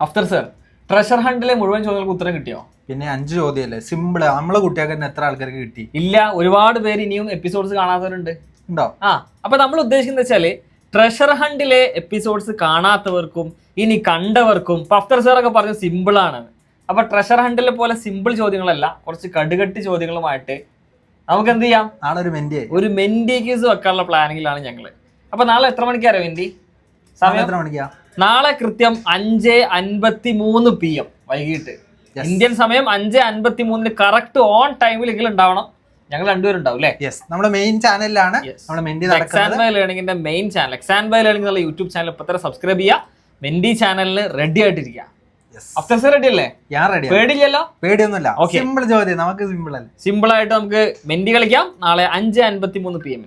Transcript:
Afthar sir, treasure ഹണ്ടിലെ മുഴുവൻ ചോദ്യങ്ങൾക്ക് ഉത്തരം കിട്ടിയോ? പിന്നെ 5 ചോദ്യമല്ലേ, സിമ്പിള്. നമ്മളെ കുട്ടികൾക്ക് തന്നെ എത്ര ആൾക്കാർക്ക് കിട്ടി? ഇല്ല, ഒരുപാട് പേര് ഇനിയും എപ്പിസോഡ്സ് കാണാത്തവരുണ്ട്. ഉണ്ടോ? അപ്പൊ നമ്മൾ ഉദ്ദേശിക്കുന്നത് വെച്ചാല് ട്രഷർ ഹണ്ടിലെ എപ്പിസോഡ്സ് കാണാത്തവർക്കും ഇനി കണ്ടവർക്കും അഫ്തർ സാർ ഒക്കെ പറഞ്ഞ സിമ്പിൾ ആണ്. അപ്പൊ ട്രഷർ ഹണ്ടിലെ പോലെ സിമ്പിൾ ചോദ്യങ്ങളല്ല, കുറച്ച് കടുകട്ടി ചോദ്യങ്ങളുമായിട്ട് നമുക്ക് എന്ത് ചെയ്യാം, നാളെ ഒരു മെന്റി ക്യൂസ് വെക്കാനുള്ള പ്ലാനിങ്ങിലാണ് ഞങ്ങള്. അപ്പൊ നാളെ എത്ര മണിക്കാരോ മെന്റി സമയം? എത്ര മണിക്കാ? നാളെ കൃത്യം 5:53 PM വൈകിട്ട് ഇന്ത്യൻ സമയം 5:53 കറക്റ്റ് ഓൺ ടൈമിലെങ്കിലും ഉണ്ടാവണം. ഞങ്ങൾ രണ്ടുപേരും ഉണ്ടാവും അല്ലേ? നമ്മുടെ മെയിൻ ചാനലിലാണ് എക്സാൻഡ് ബൈ ലേണിംഗിന്റെ മെയിൻ ചാനൽ, എക്സാൻഡ് ബൈ ലേണിംഗ് എന്നുള്ള യൂട്യൂബ് ചാനൽ ഇപ്പൊ തന്നെ സബ്സ്ക്രൈബ് ചെയ്യുക. മെന്റി ചാനലിന് റെഡി ആയിട്ടിരിക്കുക. അഫ്തർ സർ റെഡി അല്ലേ? ഞാൻ റെഡി. പേടിയില്ലല്ലോ? പേടിയൊന്നുമില്ല. സിമ്പിൾ ചോദ്യം, നമുക്ക് സിമ്പിൾ അല്ലേ, സിമ്പിൾ ആയിട്ട് നമുക്ക് മെന്റി കളിക്കാം നാളെ 5:53 PM.